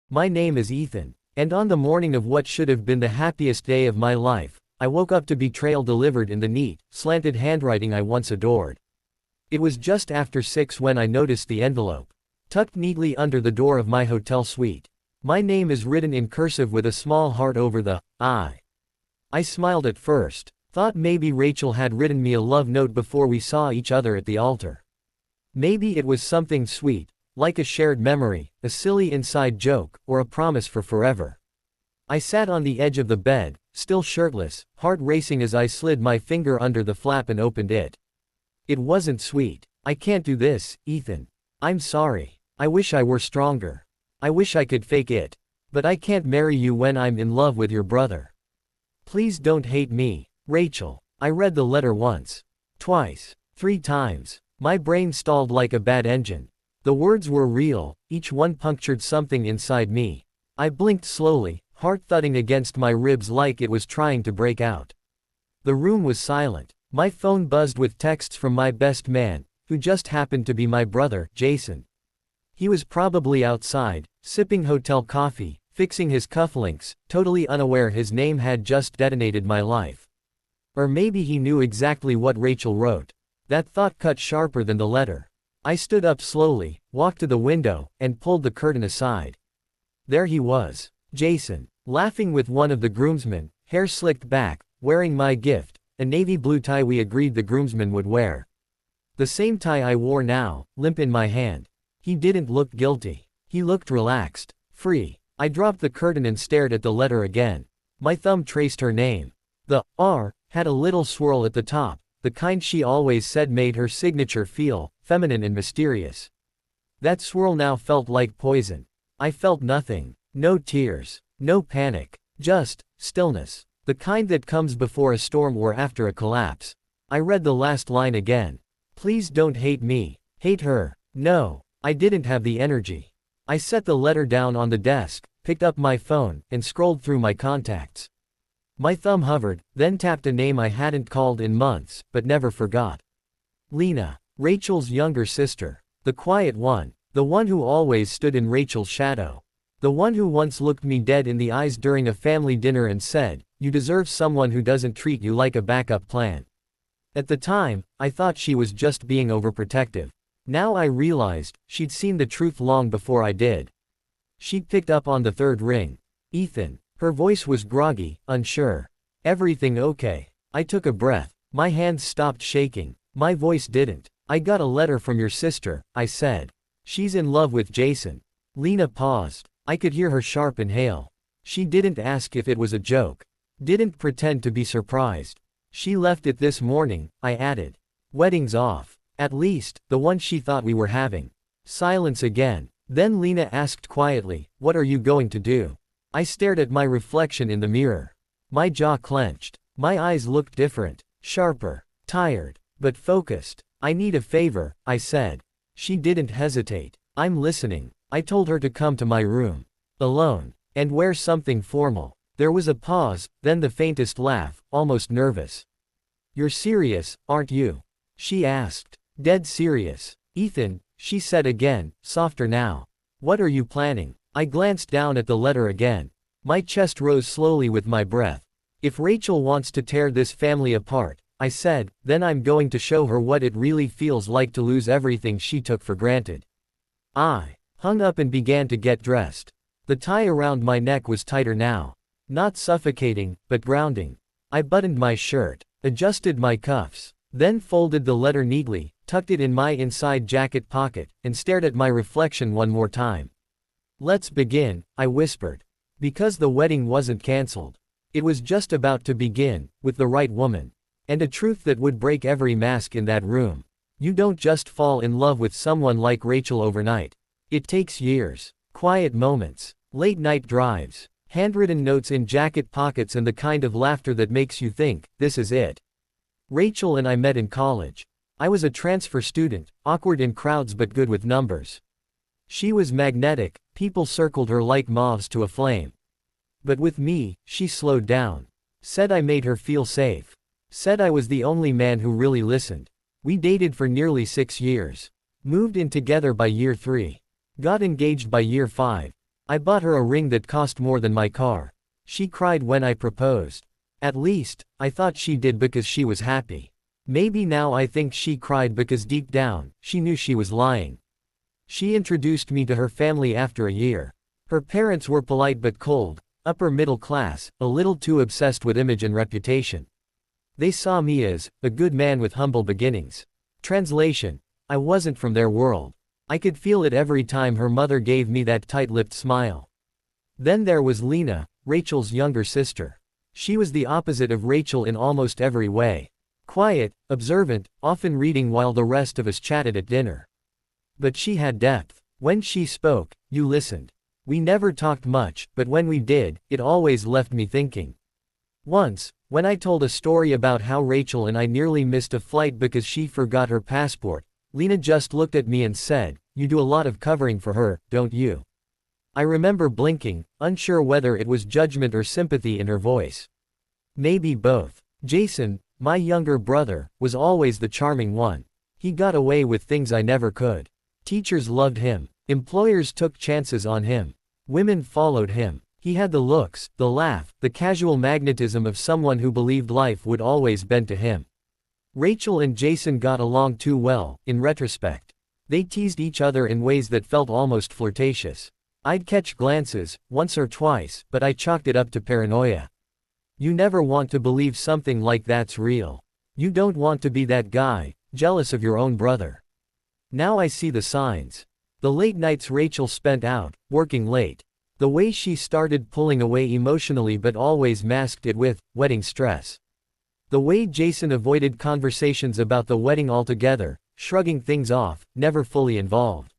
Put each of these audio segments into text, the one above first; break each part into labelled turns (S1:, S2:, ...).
S1: My name is Ethan. And on the morning of what should have been the happiest day of my life, I woke up to betrayal delivered in the neat, slanted handwriting I once adored. It was just after 6 when I noticed the envelope. Tucked neatly under the door of my hotel suite. My name is written in cursive with a small heart over the I. I smiled at first, thought maybe Rachel had written me a love note before we saw each other at the altar. Maybe it was something sweet, like a shared memory, a silly inside joke, or a promise for forever. I sat on the edge of the bed, still shirtless, heart racing as I slid my finger under the flap and opened it. It wasn't sweet. I can't do this, Ethan. I'm sorry. I wish I were stronger. I wish I could fake it. But I can't marry you when I'm in love with your brother. Please don't hate me, Rachel. I read the letter once. Twice. 3 times. My brain stalled like a bad engine. The words were real, each one punctured something inside me. I blinked slowly, heart thudding against my ribs like it was trying to break out. The room was silent. My phone buzzed with texts from my best man, who just happened to be my brother, Jason. He was probably outside, sipping hotel coffee, fixing his cufflinks, totally unaware his name had just detonated my life. Or maybe he knew exactly what Rachel wrote. That thought cut sharper than the letter. I stood up slowly, walked to the window, and pulled the curtain aside. There he was, Jason, laughing with one of the groomsmen, hair slicked back, wearing my gift, a navy blue tie we agreed the groomsmen would wear. The same tie I wore now, limp in my hand. He didn't look guilty. He looked relaxed, free. I dropped the curtain and stared at the letter again. My thumb traced her name. The R had a little swirl at the top, the kind she always said made her signature feel feminine and mysterious. That swirl now felt like poison. I felt nothing. No tears. No panic. Just stillness. The kind that comes before a storm or after a collapse. I read the last line again. Please don't hate me. Hate her. No. I didn't have the energy. I set the letter down on the desk, picked up my phone, and scrolled through my contacts. My thumb hovered, then tapped a name I hadn't called in months, but never forgot. Lena, Rachel's younger sister. The quiet one. The one who always stood in Rachel's shadow. The one who once looked me dead in the eyes during a family dinner and said, "You deserve someone who doesn't treat you like a backup plan." At the time, I thought she was just being overprotective. Now I realized, she'd seen the truth long before I did. She'd picked up on the 3rd ring. Ethan. Her voice was groggy, unsure. Everything okay? I took a breath. My hands stopped shaking. My voice didn't. I got a letter from your sister, I said. She's in love with Jason. Lena paused. I could hear her sharp inhale. She didn't ask if it was a joke. Didn't pretend to be surprised. She left it this morning, I added. Wedding's off. At least, the one she thought we were having. Silence again. Then Lena asked quietly, "What are you going to do?" I stared at my reflection in the mirror. My jaw clenched. My eyes looked different. Sharper. Tired. But focused. "I need a favor," I said. She didn't hesitate. "I'm listening." I told her to come to my room. Alone. And wear something formal. There was a pause, then the faintest laugh, almost nervous. "You're serious, aren't you?" she asked. "Dead serious. Ethan," she said again, softer now. "What are you planning?" I glanced down at the letter again. My chest rose slowly with my breath. "If Rachel wants to tear this family apart," I said, "then I'm going to show her what it really feels like to lose everything she took for granted." I hung up and began to get dressed. The tie around my neck was tighter now. Not suffocating, but grounding. I buttoned my shirt, adjusted my cuffs, then folded the letter neatly, tucked it in my inside jacket pocket, and stared at my reflection one more time. "Let's begin," I whispered. Because the wedding wasn't cancelled. It was just about to begin, with the right woman. And a truth that would break every mask in that room. You don't just fall in love with someone like Rachel overnight. It takes years. Quiet moments. Late night drives. Handwritten notes in jacket pockets and the kind of laughter that makes you think, this is it. Rachel and I met in college. I was a transfer student, awkward in crowds but good with numbers. She was magnetic, people circled her like moths to a flame. But with me, she slowed down. Said I made her feel safe. Said I was the only man who really listened. We dated for nearly 6 years. Moved in together by year 3. Got engaged by year 5. I bought her a ring that cost more than my car. She cried when I proposed. At least, I thought she did because she was happy. Maybe now I think she cried because deep down, she knew she was lying. She introduced me to her family after a year. Her parents were polite but cold, upper middle class, a little too obsessed with image and reputation. They saw me as a good man with humble beginnings. Translation: I wasn't from their world. I could feel it every time her mother gave me that tight-lipped smile. Then there was Lena, Rachel's younger sister. She was the opposite of Rachel in almost every way. Quiet, observant, often reading while the rest of us chatted at dinner. But she had depth. When she spoke, you listened. We never talked much, but when we did, it always left me thinking. Once, when I told a story about how Rachel and I nearly missed a flight because she forgot her passport, Lena just looked at me and said, "You do a lot of covering for her, don't you?" I remember blinking, unsure whether it was judgment or sympathy in her voice. Maybe both. Jason, my younger brother, was always the charming one. He got away with things I never could. Teachers loved him. Employers took chances on him. Women followed him. He had the looks, the laugh, the casual magnetism of someone who believed life would always bend to him. Rachel and Jason got along too well, in retrospect. They teased each other in ways that felt almost flirtatious. I'd catch glances, once or twice, but I chalked it up to paranoia. You never want to believe something like that's real. You don't want to be that guy, jealous of your own brother. Now I see the signs. The late nights Rachel spent out, working late. The way she started pulling away emotionally but always masked it with wedding stress. The way Jason avoided conversations about the wedding altogether, shrugging things off, never fully involved.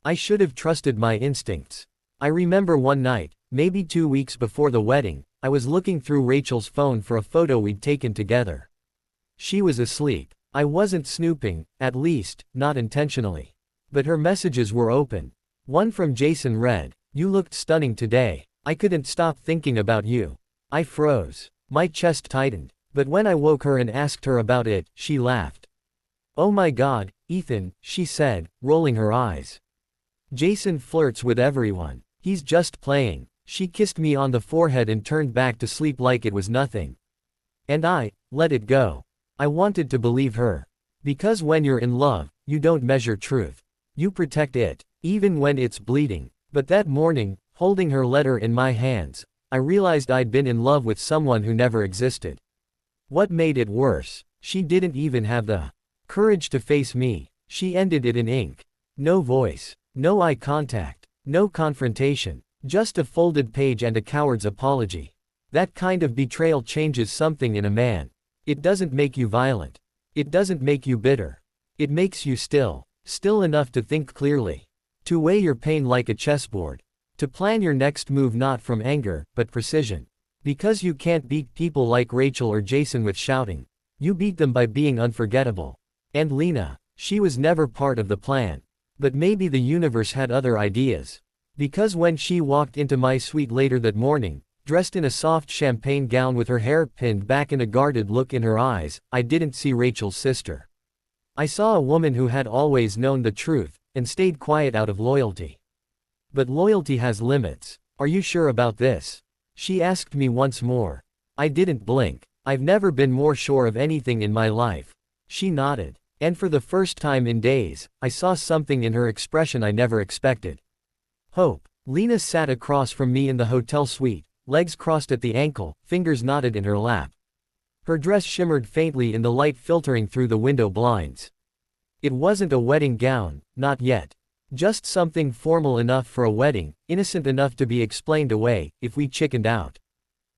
S1: I should have trusted my instincts. I remember one night, maybe 2 weeks before the wedding, I was looking through Rachel's phone for a photo we'd taken together. She was asleep. I wasn't snooping, at least, not intentionally. But her messages were open. One from Jason read, "You looked stunning today. I couldn't stop thinking about you." I froze. My chest tightened. But when I woke her and asked her about it, she laughed. "Oh my God, Ethan," she said, rolling her eyes. "Jason flirts with everyone. He's just playing." She kissed me on the forehead and turned back to sleep like it was nothing. And I let it go. I wanted to believe her. Because when you're in love, you don't measure truth. You protect it, even when it's bleeding. But that morning, holding her letter in my hands, I realized I'd been in love with someone who never existed. What made it worse? She didn't even have the courage to face me. She ended it in ink. No voice, no eye contact, no confrontation. Just a folded page and a coward's apology. That kind of betrayal changes something in a man. It doesn't make you violent. It doesn't make you bitter. It makes you still enough to think clearly. To weigh your pain like a chessboard. To plan your next move not from anger, but precision. Because you can't beat people like Rachel or Jason with shouting. You beat them by being unforgettable. And Lena, she was never part of the plan. But maybe the universe had other ideas. Because when she walked into my suite later that morning, dressed in a soft champagne gown with her hair pinned back and a guarded look in her eyes, I didn't see Rachel's sister. I saw a woman who had always known the truth, and stayed quiet out of loyalty. But loyalty has limits. "Are you sure about this?" she asked me once more. I didn't blink. I've never been more sure of anything in my life. She nodded. And for the first time in days, I saw something in her expression I never expected. Hope. Lena sat across from me in the hotel suite, legs crossed at the ankle, fingers knotted in her lap. Her dress shimmered faintly in the light filtering through the window blinds. It wasn't a wedding gown, not yet. Just something formal enough for a wedding, innocent enough to be explained away, if we chickened out.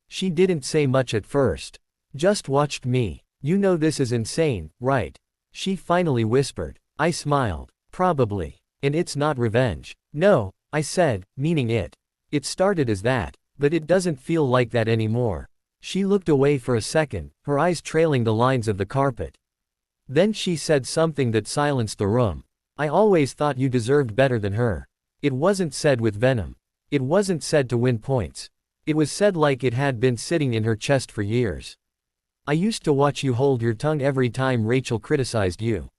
S1: She didn't say much at first. Just watched me. "You know this is insane, right?" she finally whispered. I smiled. "Probably. And it's not revenge." "No," I said, meaning it. "It started as that, but it doesn't feel like that anymore." She looked away for a second, her eyes trailing the lines of the carpet. Then she said something that silenced the room. "I always thought you deserved better than her." It wasn't said with venom. It wasn't said to win points. It was said like it had been sitting in her chest for years. "I used to watch you hold your tongue every time Rachel criticized you.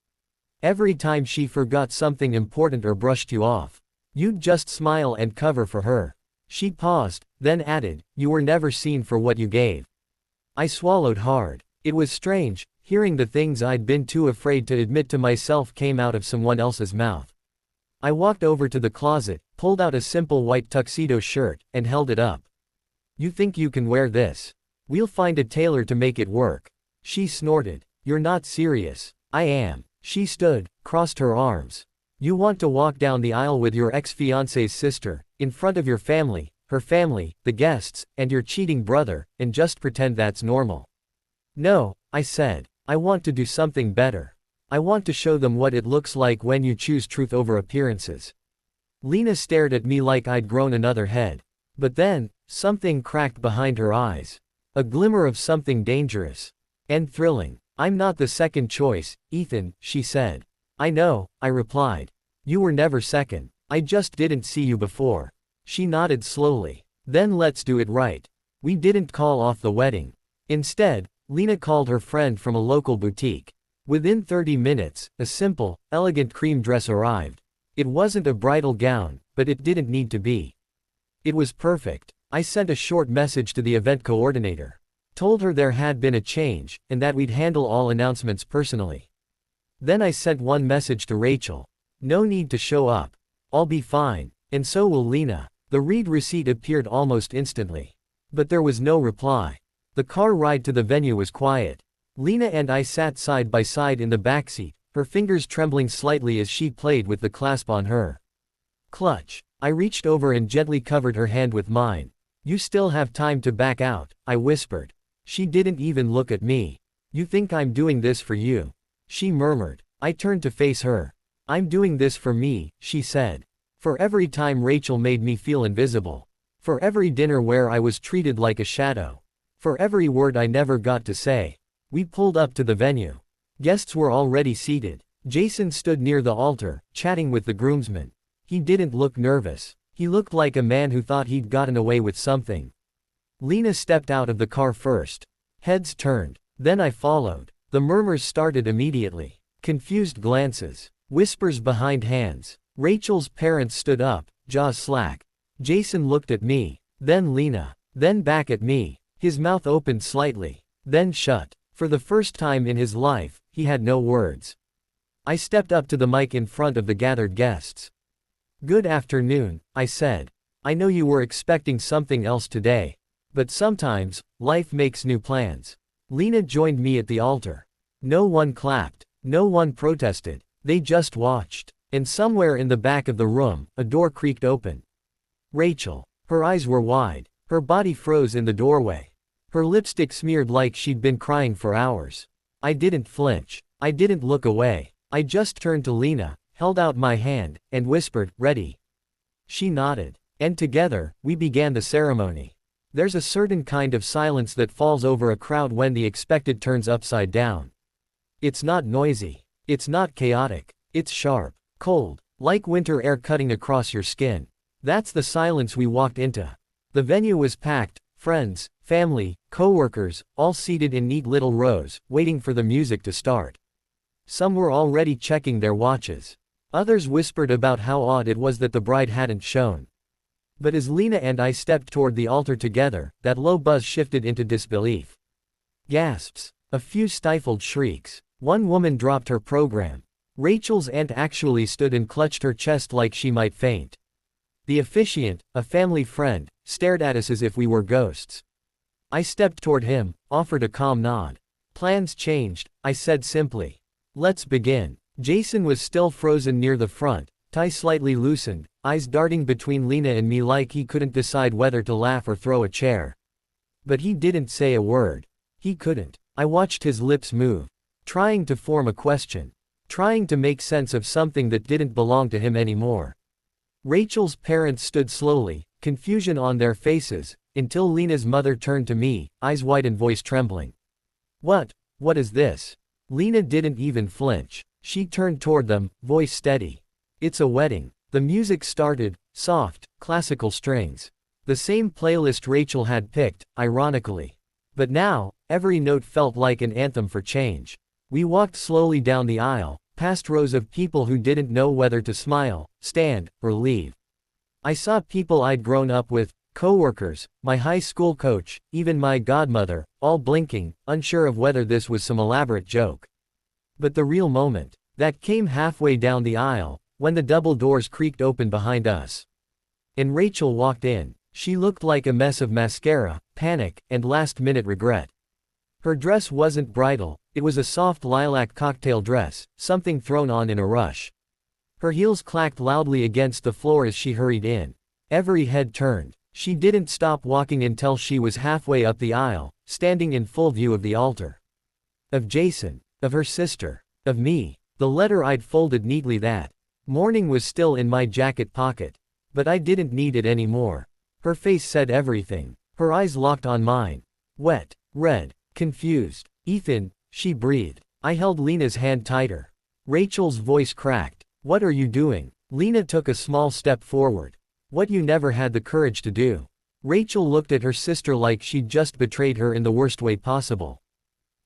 S1: Every time she forgot something important or brushed you off. You'd just smile and cover for her. She paused, then added, you were never seen for what you gave. I swallowed hard. It was strange, hearing the things I'd been too afraid to admit to myself came out of someone else's mouth. I walked over to the closet, pulled out a simple white tuxedo shirt, and held it up. You think you can wear this? We'll find a tailor to make it work. She snorted. You're not serious. I am. She stood, crossed her arms. You want to walk down the aisle with your ex-fiancée's sister, in front of your family, her family, the guests, and your cheating brother, and just pretend that's normal. No, I said. I want to do something better. I want to show them what it looks like when you choose truth over appearances. Lena stared at me like I'd grown another head. But then, something cracked behind her eyes. A glimmer of something dangerous. And thrilling. I'm not the second choice, Ethan, she said. I know, I replied. You were never second. I just didn't see you before. She nodded slowly. Then let's do it right. We didn't call off the wedding. Instead, Lena called her friend from a local boutique. Within 30 minutes, a simple, elegant cream dress arrived. It wasn't a bridal gown, but it didn't need to be. It was perfect. I sent a short message to the event coordinator. Told her there had been a change, and that we'd handle all announcements personally. Then I sent one message to Rachel. No need to show up. I'll be fine, and so will Lena. The read receipt appeared almost instantly. But there was no reply. The car ride to the venue was quiet. Lena and I sat side by side in the backseat, her fingers trembling slightly as she played with the clasp on her clutch. I reached over and gently covered her hand with mine. You still have time to back out, I whispered. She didn't even look at me. You think I'm doing this for you? She murmured. I turned to face her. I'm doing this for me, she said. For every time Rachel made me feel invisible. For every dinner where I was treated like a shadow. For every word I never got to say. We pulled up to the venue. Guests were already seated. Jason stood near the altar, chatting with the groomsmen. He didn't look nervous. He looked like a man who thought he'd gotten away with something. Lena stepped out of the car first. Heads turned. Then I followed. The murmurs started immediately. Confused glances. Whispers behind hands. Rachel's parents stood up, jaws slack. Jason looked at me. Then Lena. Then back at me. His mouth opened slightly. Then shut. For the first time in his life, he had no words. I stepped up to the mic in front of the gathered guests. Good afternoon, I said. I know you were expecting something else today. But sometimes, life makes new plans. Lena joined me at the altar. No one clapped. No one protested. They just watched. And somewhere in the back of the room, a door creaked open. Rachel. Her eyes were wide. Her body froze in the doorway. Her lipstick smeared like she'd been crying for hours. I didn't flinch. I didn't look away. I just turned to Lena, held out my hand, and whispered, "Ready?" She nodded. And together, we began the ceremony. There's a certain kind of silence that falls over a crowd when the expected turns upside down. It's not noisy. It's not chaotic. It's sharp, cold, like winter air cutting across your skin. That's the silence we walked into. The venue was packed, friends, family, co-workers, all seated in neat little rows, waiting for the music to start. Some were already checking their watches. Others whispered about how odd it was that the bride hadn't shown. But as Lena and I stepped toward the altar together, that low buzz shifted into disbelief. Gasps. A few stifled shrieks. One woman dropped her program. Rachel's aunt actually stood and clutched her chest like she might faint. The officiant, a family friend, stared at us as if we were ghosts. I stepped toward him, offered a calm nod. Plans changed, I said simply. Let's begin. Jason was still frozen near the front, tie slightly loosened, eyes darting between Lena and me like he couldn't decide whether to laugh or throw a chair. But he didn't say a word. He couldn't. I watched his lips move. Trying to form a question. Trying to make sense of something that didn't belong to him anymore. Rachel's parents stood slowly, confusion on their faces, until Lena's mother turned to me, eyes wide and voice trembling. What is this? Lena didn't even flinch. She turned toward them, voice steady. It's a wedding. The music started, soft, classical strings. The same playlist Rachel had picked, ironically. But now, every note felt like an anthem for change. We walked slowly down the aisle, past rows of people who didn't know whether to smile, stand, or leave. I saw people I'd grown up with, coworkers, my high school coach, even my godmother, all blinking, unsure of whether this was some elaborate joke. But the real moment, that came halfway down the aisle, when the double doors creaked open behind us. And Rachel walked in. She looked like a mess of mascara, panic, and last-minute regret. Her dress wasn't bridal, it was a soft lilac cocktail dress, something thrown on in a rush. Her heels clacked loudly against the floor as she hurried in. Every head turned. She didn't stop walking until she was halfway up the aisle, standing in full view of the altar. Of Jason, of her sister, of me. The letter I'd folded neatly that morning was still in my jacket pocket. But I didn't need it anymore. Her face said everything. Her eyes locked on mine. Wet, red, confused. Ethan, she breathed. I held Lena's hand tighter. Rachel's voice cracked. What are you doing? Lena took a small step forward. What you never had the courage to do. Rachel looked at her sister like she'd just betrayed her in the worst way possible.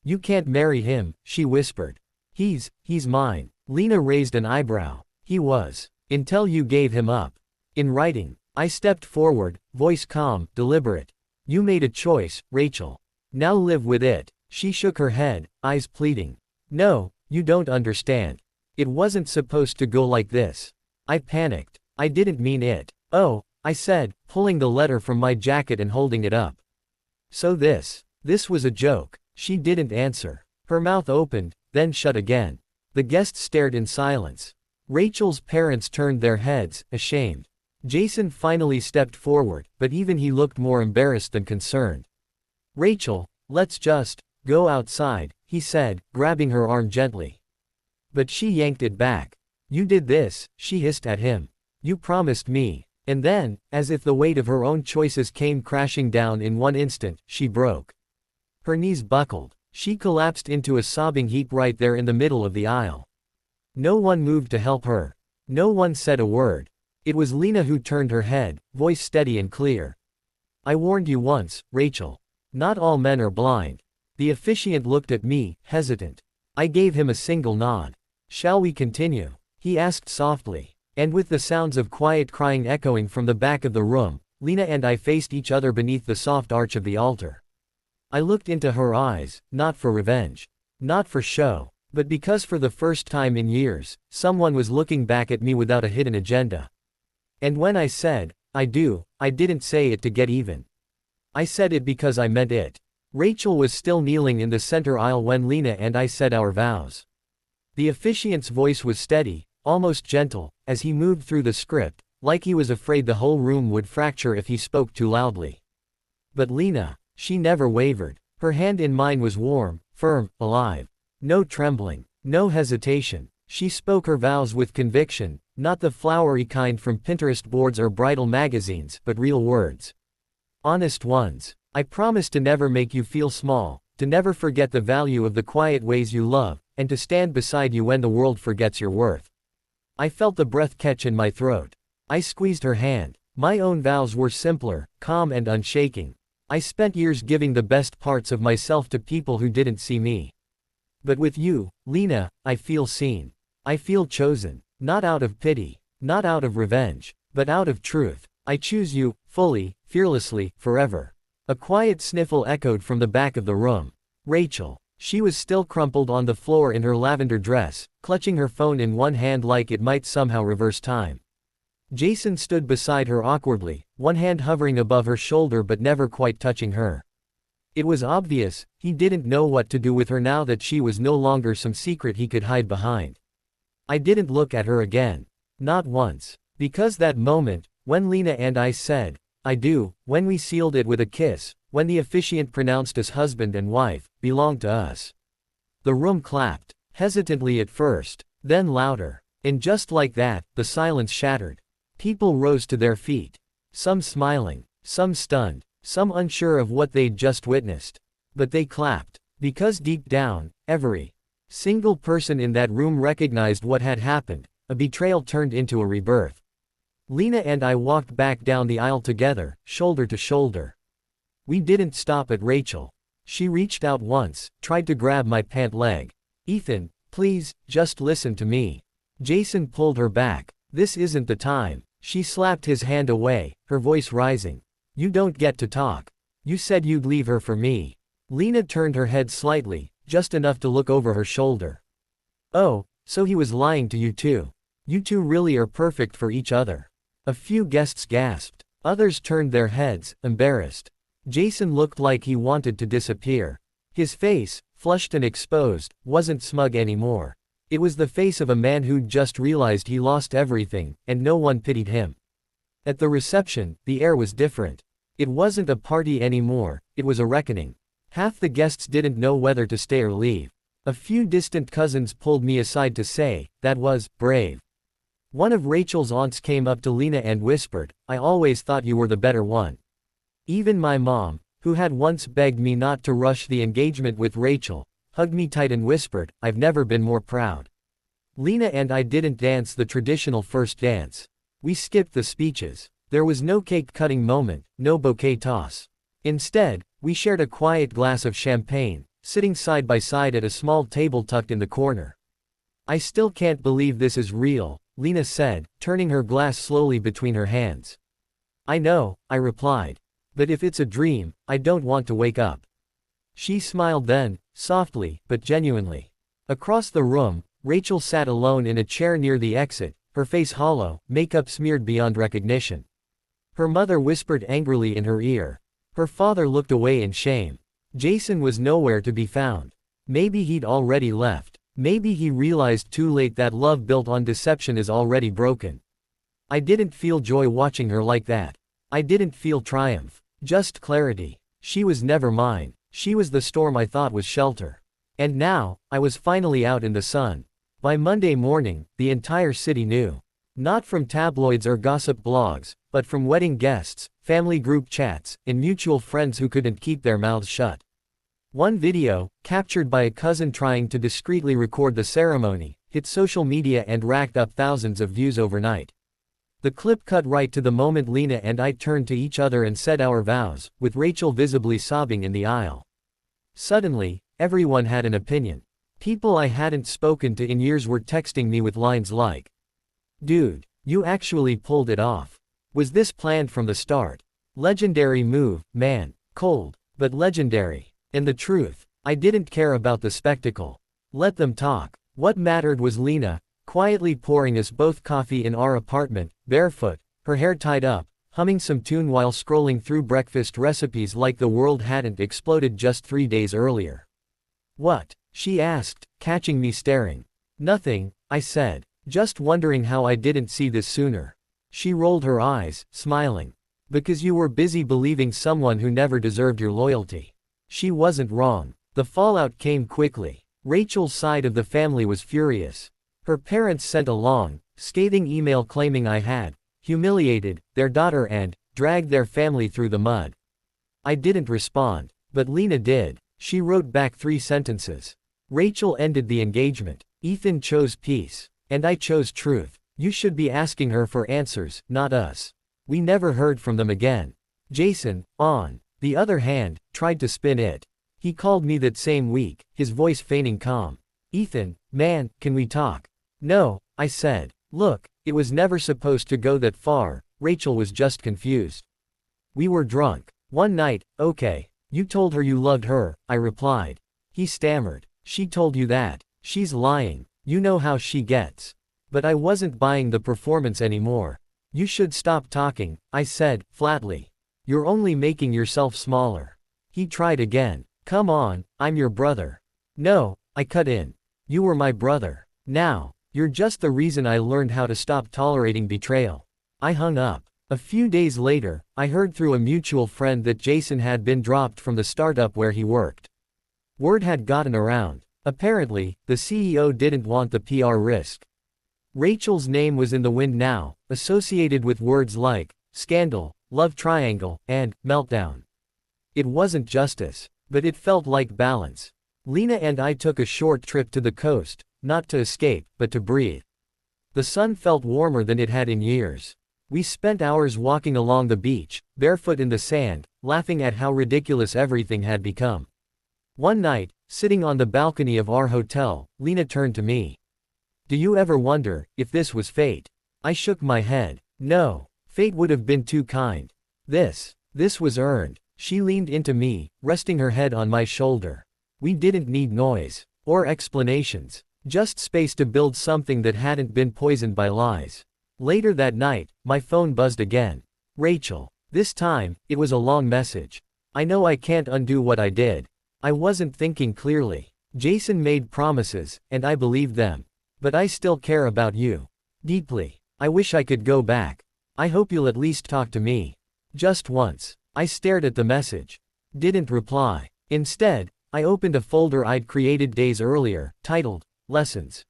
S1: You can't marry him, she whispered. He's mine. Lena raised an eyebrow. He was. Until you gave him up. In writing. I stepped forward, voice calm, deliberate. You made a choice, Rachel. Now live with it. She shook her head, eyes pleading. No, you don't understand. It wasn't supposed to go like this. I panicked. I didn't mean it. Oh, I said, pulling the letter from my jacket and holding it up. So this was a joke. She didn't answer. Her mouth opened, then shut again. The guests stared in silence. Rachel's parents turned their heads, ashamed. Jason finally stepped forward, but even he looked more embarrassed than concerned. Rachel, let's just go outside, he said, grabbing her arm gently. But she yanked it back. You did this, she hissed at him. You promised me. And then, as if the weight of her own choices came crashing down in one instant, she broke. Her knees buckled. She collapsed into a sobbing heap right there in the middle of the aisle. No one moved to help her. No one said a word. It was Lena who turned her head, voice steady and clear. I warned you once, Rachel. Not all men are blind. The officiant looked at me, hesitant. I gave him a single nod. Shall we continue? He asked softly. And with the sounds of quiet crying echoing from the back of the room, Lena and I faced each other beneath the soft arch of the altar. I looked into her eyes, not for revenge. Not for show. But because for the first time in years, someone was looking back at me without a hidden agenda. And when I said, I do, I didn't say it to get even. I said it because I meant it. Rachel was still kneeling in the center aisle when Lena and I said our vows. The officiant's voice was steady, almost gentle, as he moved through the script, like he was afraid the whole room would fracture if he spoke too loudly. But Lena, she never wavered. Her hand in mine was warm, firm, alive. No trembling, no hesitation. She spoke her vows with conviction, not the flowery kind from Pinterest boards or bridal magazines, but real words. Honest ones. I promise to never make you feel small, to never forget the value of the quiet ways you love, and to stand beside you when the world forgets your worth. I felt the breath catch in my throat. I squeezed her hand. My own vows were simpler, calm and unshaking. I spent years giving the best parts of myself to people who didn't see me. But with you, Lena, I feel seen. I feel chosen. Not out of pity, not out of revenge, but out of truth. I choose you, fully, fearlessly, forever. A quiet sniffle echoed from the back of the room. Rachel. She was still crumpled on the floor in her lavender dress, clutching her phone in one hand like it might somehow reverse time. Jason stood beside her awkwardly, one hand hovering above her shoulder but never quite touching her. It was obvious, he didn't know what to do with her now that she was no longer some secret he could hide behind. I didn't look at her again. Not once. Because that moment, when Lena and I said, I do, when we sealed it with a kiss, when the officiant pronounced us husband and wife, belonged to us. The room clapped, hesitantly at first, then louder. And just like that, the silence shattered. People rose to their feet. Some smiling, some stunned, some unsure of what they'd just witnessed. But they clapped. Because deep down, every single person in that room recognized what had happened. A betrayal turned into a rebirth. Lena and I walked back down the aisle together, shoulder to shoulder. We didn't stop at Rachel. She reached out once, tried to grab my pant leg. Ethan, please, just listen to me. Jason pulled her back. This isn't the time. She slapped his hand away, her voice rising. You don't get to talk. You said you'd leave her for me. Lena turned her head slightly, just enough to look over her shoulder. Oh, so he was lying to you too. You two really are perfect for each other. A few guests gasped. Others turned their heads, embarrassed. Jason looked like he wanted to disappear. His face, flushed and exposed, wasn't smug anymore. It was the face of a man who'd just realized he lost everything, and no one pitied him. At the reception, the air was different. It wasn't a party anymore, it was a reckoning. Half the guests didn't know whether to stay or leave. A few distant cousins pulled me aside to say, "That was brave." One of Rachel's aunts came up to Lena and whispered, "I always thought you were the better one." Even my mom, who had once begged me not to rush the engagement with Rachel, hugged me tight and whispered, "I've never been more proud." Lena and I didn't dance the traditional first dance. We skipped the speeches. There was no cake-cutting moment, no bouquet toss. Instead, we shared a quiet glass of champagne, sitting side by side at a small table tucked in the corner. "I still can't believe this is real," Lena said, turning her glass slowly between her hands. "I know," I replied. "But if it's a dream, I don't want to wake up." She smiled then, softly, but genuinely. Across the room, Rachel sat alone in a chair near the exit, her face hollow, makeup smeared beyond recognition. Her mother whispered angrily in her ear. Her father looked away in shame. Jason was nowhere to be found. Maybe he'd already left. Maybe he realized too late that love built on deception is already broken. I didn't feel joy watching her like that. I didn't feel triumph. Just clarity. She was never mine. She was the storm I thought was shelter. And now, I was finally out in the sun. By Monday morning, the entire city knew. Not from tabloids or gossip blogs, but from wedding guests, family group chats, and mutual friends who couldn't keep their mouths shut. One video, captured by a cousin trying to discreetly record the ceremony, hit social media and racked up thousands of views overnight. The clip cut right to the moment Lena and I turned to each other and said our vows, with Rachel visibly sobbing in the aisle. Suddenly, everyone had an opinion. People I hadn't spoken to in years were texting me with lines like, "Dude, you actually pulled it off. Was this planned from the start? Legendary move, man. Cold, but legendary." And the truth, I didn't care about the spectacle. Let them talk. What mattered was Lena, quietly pouring us both coffee in our apartment, barefoot, her hair tied up, humming some tune while scrolling through breakfast recipes like the world hadn't exploded just 3 days earlier. "What?" she asked, catching me staring. "Nothing," I said. "Just wondering how I didn't see this sooner." She rolled her eyes, smiling. "Because you were busy believing someone who never deserved your loyalty." She wasn't wrong. The fallout came quickly. Rachel's side of the family was furious. Her parents sent a long, scathing email claiming I had humiliated their daughter and dragged their family through the mud. I didn't respond, but Lena did. She wrote back 3 sentences. Rachel ended the engagement. Ethan chose peace. And I chose truth. You should be asking her for answers, not us. We never heard from them again. Jason, on the other hand, tried to spin it. He called me that same week, his voice feigning calm. "Ethan, man, can we talk?" "No," I said. "Look, it was never supposed to go that far." Rachel was just confused. "We were drunk. One night, okay. You told her you loved her," I replied. He stammered. "She told you that. She's lying. You know how she gets." But I wasn't buying the performance anymore. "You should stop talking," I said, flatly. "You're only making yourself smaller." He tried again. "Come on, I'm your brother." "No," I cut in. "You were my brother. Now, you're just the reason I learned how to stop tolerating betrayal." I hung up. A few days later, I heard through a mutual friend that Jason had been dropped from the startup where he worked. Word had gotten around. Apparently, the CEO didn't want the PR risk. Rachel's name was in the wind now, associated with words like scandal, love triangle, and meltdown. It wasn't justice, but it felt like balance. Lena and I took a short trip to the coast, not to escape, but to breathe. The sun felt warmer than it had in years. We spent hours walking along the beach, barefoot in the sand, laughing at how ridiculous everything had become. One night, sitting on the balcony of our hotel, Lena turned to me. "Do you ever wonder if this was fate?" I shook my head. No. Fate would have been too kind. This was earned. She leaned into me, resting her head on my shoulder. We didn't need noise. Or explanations. Just space to build something that hadn't been poisoned by lies. Later that night, my phone buzzed again. Rachel. This time, it was a long message. I know I can't undo what I did. I wasn't thinking clearly. Jason made promises, and I believed them. But I still care about you. Deeply. I wish I could go back. I hope you'll at least talk to me. Just once. I stared at the message. Didn't reply. Instead, I opened a folder I'd created days earlier, titled, Lessons.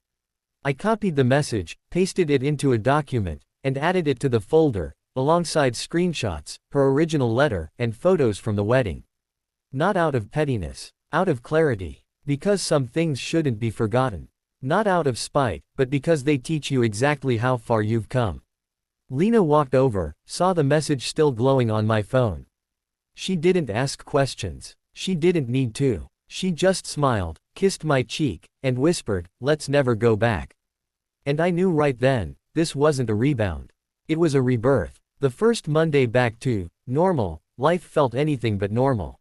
S1: I copied the message, pasted it into a document, and added it to the folder, alongside screenshots, her original letter, and photos from the wedding. Not out of pettiness. Out of clarity. Because some things shouldn't be forgotten. Not out of spite, but because they teach you exactly how far you've come. Lena walked over, saw the message still glowing on my phone. She didn't ask questions. She didn't need to. She just smiled, kissed my cheek, and whispered, "Let's never go back." And I knew right then, this wasn't a rebound. It was a rebirth. The first Monday back to normal, life felt anything but normal.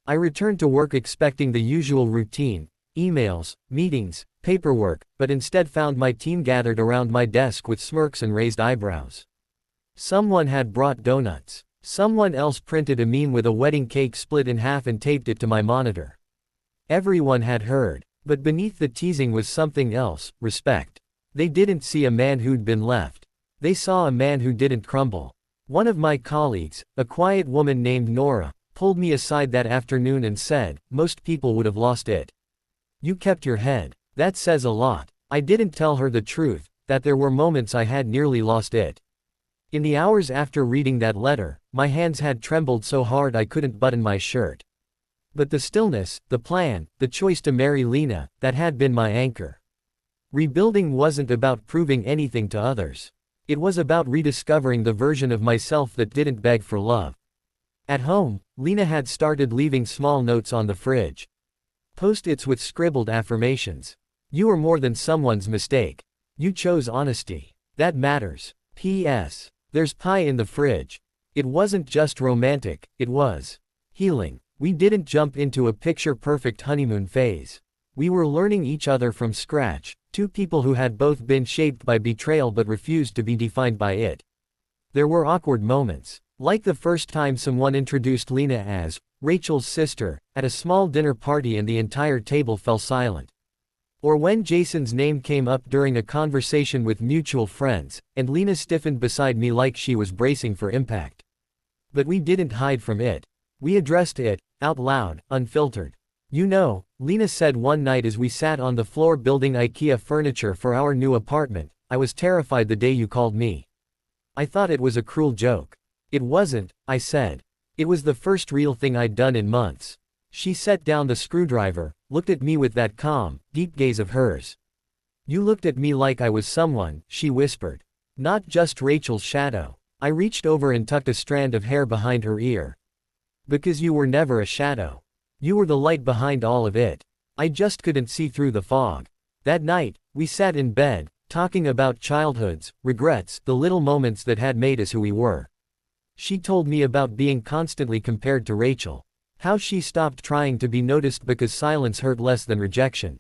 S1: I returned to work expecting the usual routine, emails, meetings, paperwork, but instead found my team gathered around my desk with smirks and raised eyebrows. Someone had brought donuts. Someone else printed a meme with a wedding cake split in half and taped it to my monitor. Everyone had heard, but beneath the teasing was something else, respect. They didn't see a man who'd been left. They saw a man who didn't crumble. One of my colleagues, a quiet woman named Nora, pulled me aside that afternoon and said, "Most people would have lost it. You kept your head. That says a lot." I didn't tell her the truth, that there were moments I had nearly lost it. In the hours after reading that letter, my hands had trembled so hard I couldn't button my shirt. But the stillness, the plan, the choice to marry Lena, that had been my anchor. Rebuilding wasn't about proving anything to others. It was about rediscovering the version of myself that didn't beg for love. At home, Lena had started leaving small notes on the fridge. Post-its with scribbled affirmations. "You are more than someone's mistake. You chose honesty. That matters. P.S. There's pie in the fridge." It wasn't just romantic, it was healing. We didn't jump into a picture-perfect honeymoon phase. We were learning each other from scratch, two people who had both been shaped by betrayal but refused to be defined by it. There were awkward moments. Like the first time someone introduced Lena as Rachel's sister, at a small dinner party and the entire table fell silent. Or when Jason's name came up during a conversation with mutual friends, and Lena stiffened beside me like she was bracing for impact. But we didn't hide from it. We addressed it, out loud, unfiltered. "You know," Lena said one night as we sat on the floor building IKEA furniture for our new apartment, "I was terrified the day you called me. I thought it was a cruel joke." "It wasn't," I said. "It was the first real thing I'd done in months." She set down the screwdriver, looked at me with that calm, deep gaze of hers. "You looked at me like I was someone," she whispered. "Not just Rachel's shadow." I reached over and tucked a strand of hair behind her ear. "Because you were never a shadow. You were the light behind all of it. I just couldn't see through the fog." That night, we sat in bed, talking about childhoods, regrets, the little moments that had made us who we were. She told me about being constantly compared to Rachel. How she stopped trying to be noticed because silence hurt less than rejection.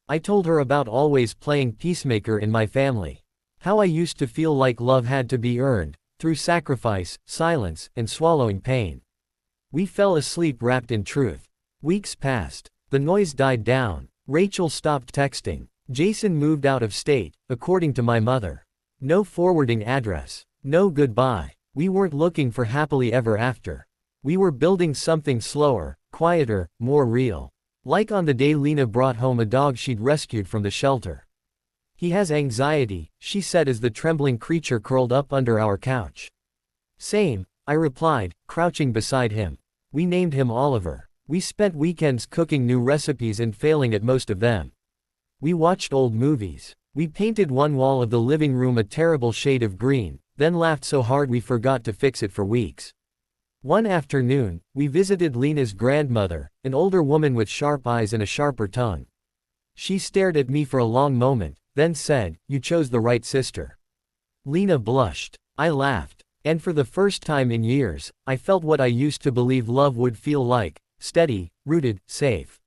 S1: I told her about always playing peacemaker in my family. How I used to feel like love had to be earned, through sacrifice, silence, and swallowing pain. We fell asleep wrapped in truth. Weeks passed. The noise died down. Rachel stopped texting. Jason moved out of state, according to my mother. No forwarding address. No goodbye. We weren't looking for happily ever after. We were building something slower, quieter, more real. Like on the day Lena brought home a dog she'd rescued from the shelter. "He has anxiety," she said as the trembling creature curled up under our couch. "Same," I replied, crouching beside him. We named him Oliver. We spent weekends cooking new recipes and failing at most of them. We watched old movies. We painted one wall of the living room a terrible shade of green, then laughed so hard we forgot to fix it for weeks. One afternoon, we visited Lena's grandmother, an older woman with sharp eyes and a sharper tongue. She stared at me for a long moment, then said, "You chose the right sister." Lena blushed. I laughed. And for the first time in years, I felt what I used to believe love would feel like: steady, rooted, safe.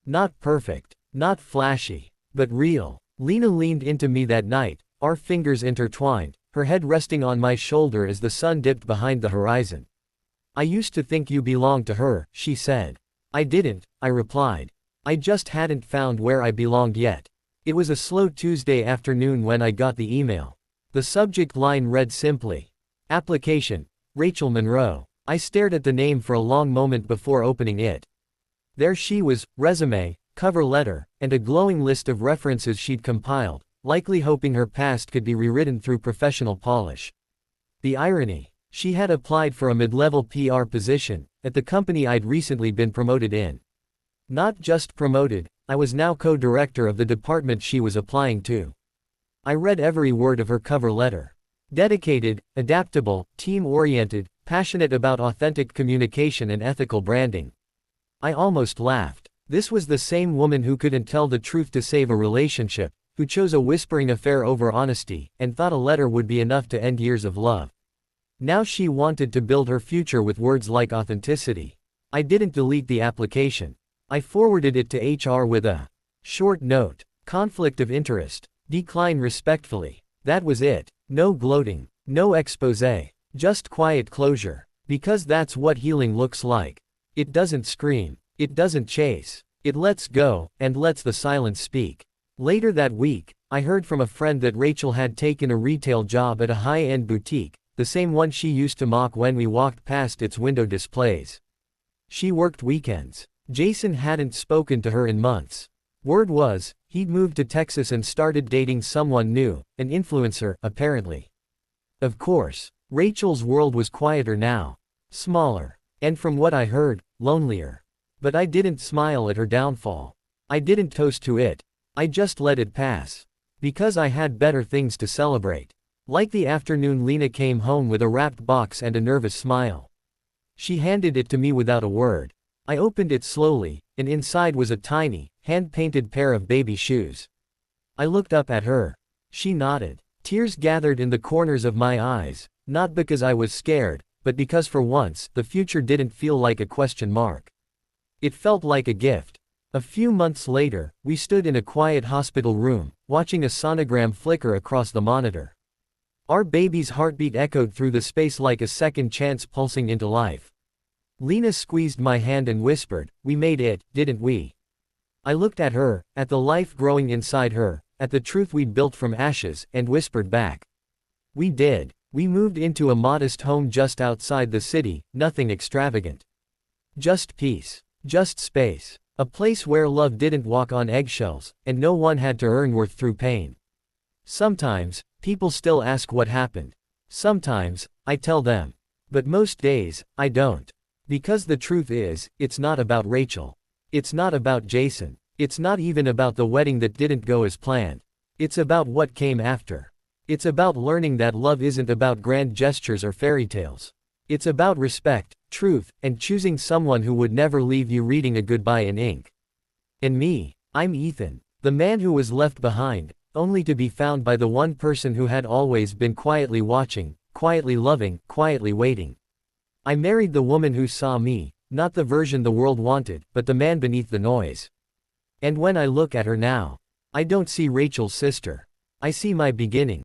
S1: Not perfect, not flashy, but real. Lena leaned into me that night, our fingers intertwined, her head resting on my shoulder as the sun dipped behind the horizon. "I used to think you belonged to her," she said. "I didn't," I replied. "I just hadn't found where I belonged yet." It was a slow Tuesday afternoon when I got the email. The subject line read simply: "Application, Rachel Monroe." I stared at the name for a long moment before opening it. There she was, resume, cover letter, and a glowing list of references she'd compiled, likely hoping her past could be rewritten through professional polish. The irony: she had applied for a mid-level PR position, at the company I'd recently been promoted in. Not just promoted, I was now co-director of the department she was applying to. I read every word of her cover letter. Dedicated, adaptable, team-oriented, passionate about authentic communication and ethical branding. I almost laughed. This was the same woman who couldn't tell the truth to save a relationship, who chose a whispering affair over honesty, and thought a letter would be enough to end years of love. Now she wanted to build her future with words like authenticity. I didn't delete the application. I forwarded it to HR with a short note: "Conflict of interest. Decline respectfully." That was it. No gloating. No exposé. Just quiet closure. Because that's what healing looks like. It doesn't scream. It doesn't chase. It lets go, and lets the silence speak. Later that week, I heard from a friend that Rachel had taken a retail job at a high-end boutique, the same one she used to mock when we walked past its window displays. She worked weekends. Jason hadn't spoken to her in months. Word was, he'd moved to Texas and started dating someone new, an influencer, apparently. Of course, Rachel's world was quieter now. Smaller. And from what I heard, lonelier. But I didn't smile at her downfall. I didn't toast to it. I just let it pass. Because I had better things to celebrate. Like the afternoon Lena came home with a wrapped box and a nervous smile. She handed it to me without a word. I opened it slowly, and inside was a tiny, hand-painted pair of baby shoes. I looked up at her. She nodded. Tears gathered in the corners of my eyes, not because I was scared, but because for once, the future didn't feel like a question mark. It felt like a gift. A few months later, we stood in a quiet hospital room, watching a sonogram flicker across the monitor. Our baby's heartbeat echoed through the space like a second chance pulsing into life. Lena squeezed my hand and whispered, "We made it, didn't we?" I looked at her, at the life growing inside her, at the truth we'd built from ashes, and whispered back. "We did. We moved into a modest home just outside the city, nothing extravagant. Just peace. Just space. A place where love didn't walk on eggshells, and no one had to earn worth through pain." Sometimes, people still ask what happened. Sometimes, I tell them. But most days, I don't. Because the truth is, it's not about Rachel. It's not about Jason. It's not even about the wedding that didn't go as planned. It's about what came after. It's about learning that love isn't about grand gestures or fairy tales. It's about respect, truth, and choosing someone who would never leave you reading a goodbye in ink. And me, I'm Ethan, the man who was left behind, only to be found by the one person who had always been quietly watching, quietly loving, quietly waiting. I married the woman who saw me, not the version the world wanted, but the man beneath the noise. And when I look at her now, I don't see Rachel's sister. I see my beginning.